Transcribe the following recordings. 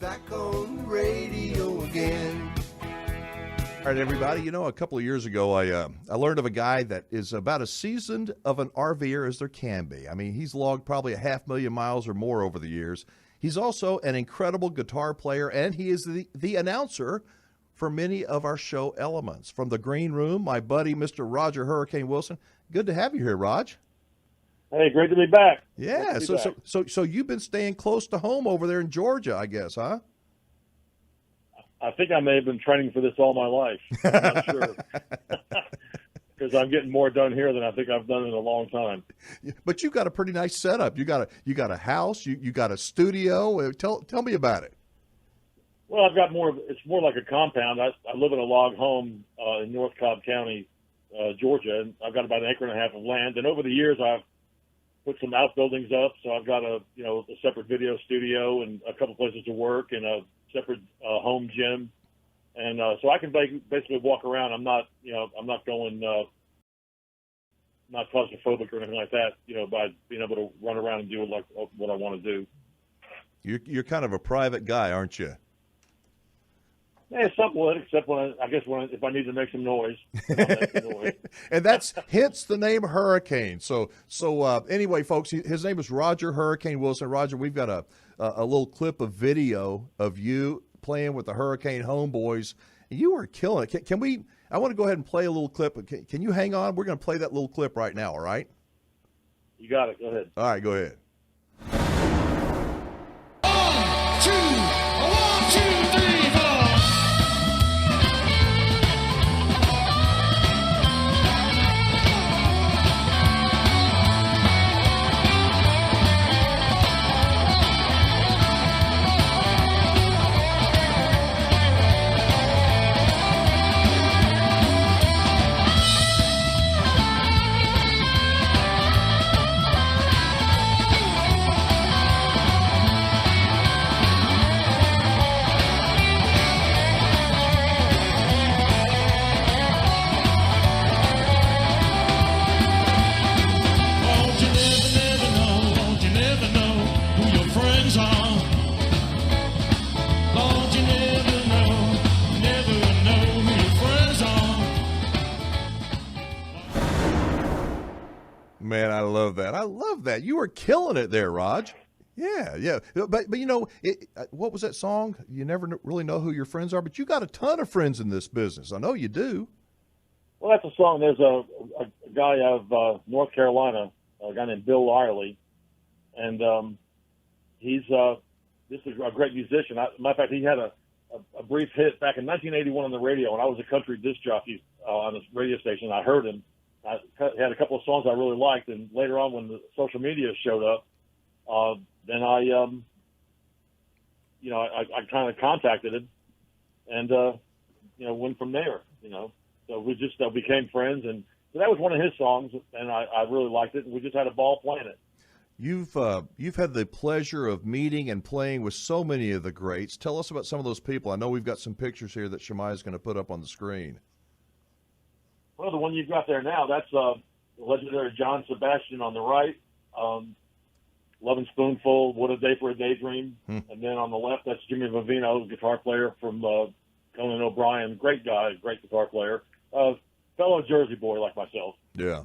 back on the radio again. All right, everybody, you know, a couple of years ago, I learned of a guy that is about as seasoned of an RVer as there can be. I mean, he's logged probably 500,000 miles or more over the years. He's also an incredible guitar player, and he is the announcer for many of our show elements. From the green room, my buddy, Mr. Roger Hurricane Wilson. Good to have you here, Raj. Hey, great to be back. Yeah, so you've been staying close to home over there in Georgia, I guess, huh? I think I may have been training for this all my life. I'm not sure. Because I'm getting more done here than I think I've done in a long time. But you got a pretty nice setup. You got a house, you got a studio. Tell me about it. Well, I've got it's more like a compound. I live in a log home in North Cobb County, Georgia, and I've got about 1.5 acres of land. And over the years, I've put some outbuildings up, so I've got a separate video studio and a couple places to work and a separate home gym, and so I can basically walk around. I'm not going not claustrophobic or anything like that. By being able to run around and do what I want to do. You're kind of a private guy, aren't you? Yeah, somewhat, except if I need to make some noise. I'll make some noise. And that's hence the name Hurricane. So anyway, folks, his name is Roger Hurricane Wilson. Roger, we've got a little clip of video of you playing with the Hurricane Homeboys. You are killing it. Can we? I want to go ahead and play a little clip. Can you hang on? We're going to play that little clip right now. All right. You got it. Go ahead. All right. Go ahead. 1, 2, 3, 4. Man, I love that. I love that. You were killing it there, Raj. Yeah. But what was that song? You never really know who your friends are, but you got a ton of friends in this business. I know you do. Well, that's a song. There's a guy out of North Carolina, a guy named Bill Lyerly, and he's this is a great musician. Matter of fact, he had a brief hit back in 1981 on the radio when I was a country disc jockey on a radio station. I heard him. I had a couple of songs I really liked, and later on when the social media showed up, then I kind of contacted him, and went from there. So we just became friends, and so that was one of his songs, and I really liked it, and we just had a ball playing it. You've had the pleasure of meeting and playing with so many of the greats. Tell us about some of those people. I know we've got some pictures here that Shemaiah is going to put up on the screen. Well, the one you've got there now, that's legendary John Sebastian on the right, Lovin' Spoonful, What a Day for a Daydream. And then on the left, that's Jimmy Vivino, guitar player from Conan O'Brien. Great guy, great guitar player. Fellow Jersey boy like myself. Yeah.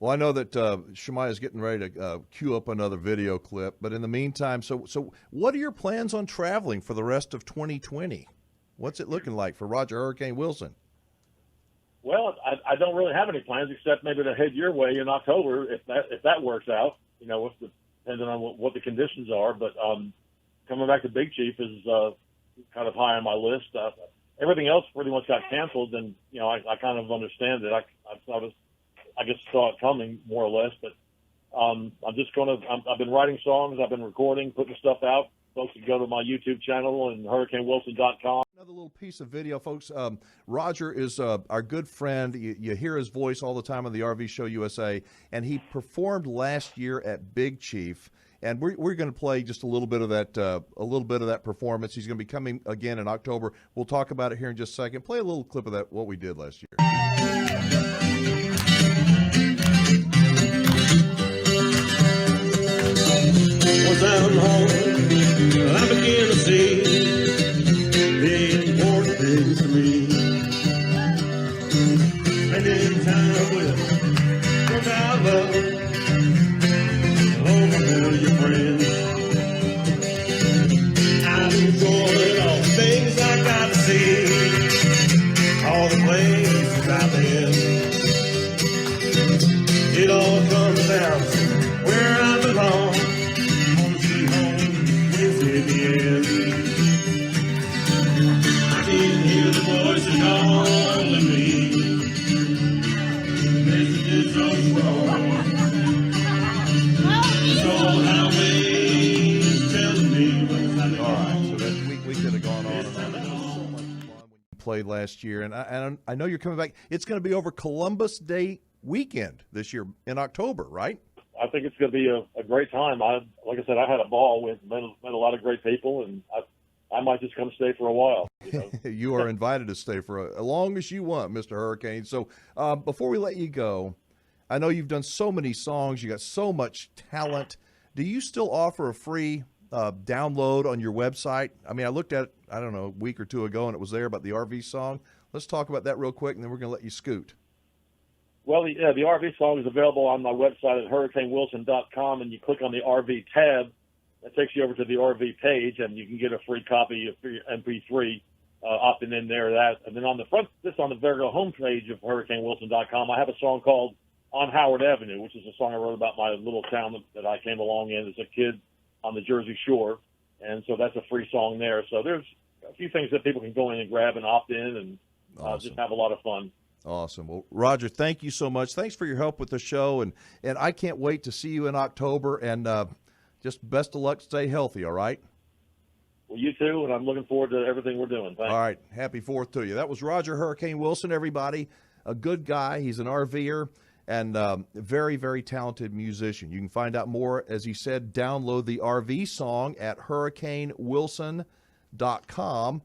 Well, I know that Shemaiah is getting ready to cue up another video clip. But in the meantime, so what are your plans on traveling for the rest of 2020? What's it looking like for Roger Hurricane Wilson? Well, I don't really have any plans except maybe to head your way in October if that works out. Depending on what the conditions are. But coming back to Big Chief is kind of high on my list. Everything else pretty much got canceled, and I kind of understand it. I just saw it coming more or less. But I've been writing songs, I've been recording, putting stuff out. Folks can go to my YouTube channel and hurricanewilson.com. Another little piece of video, folks. Roger is our good friend. You hear his voice all the time on the RV Show USA, and he performed last year at Big Chief. And we're going to play just a little bit of that performance. He's going to be coming again in October. We'll talk about it here in just a second. Play a little clip of that what we did last year. Was down home, I began Played last year, and I know you're coming back. It's going to be over Columbus Day weekend this year in October, right? I think it's going to be a great time. Like I said, I had a ball with met a lot of great people, and I might just come stay for a while. You know? You are invited to stay for as long as you want, Mr. Hurricane. So before we let you go, I know you've done so many songs. You got so much talent. Do you still offer a free download on your website? I mean, I looked at it, I don't know, a week or two ago, and it was there about the RV song. Let's talk about that real quick, and then we're going to let you scoot. Well, the RV song is available on my website at hurricanewilson.com, and you click on the RV tab. That takes you over to the RV page, and you can get a free copy of your MP3 opting in there. And then on the front, on the very homepage of hurricanewilson.com, I have a song called On Howard Avenue, which is a song I wrote about my little town that I came along in as a kid on the Jersey Shore. And so that's a free song there. So there's a few things that people can go in and grab and opt in and just have a lot of fun. Awesome. Well, Roger, thank you so much. Thanks for your help with the show, and I can't wait to see you in October, and just best of luck. Stay healthy, all right? Well, you too, and I'm looking forward to everything we're doing. Thanks. All right. Happy 4th to you. That was Roger Hurricane Wilson, everybody. A good guy. He's an RVer and very, very talented musician. You can find out more, as he said, download the RV song at hurricanewilson.com.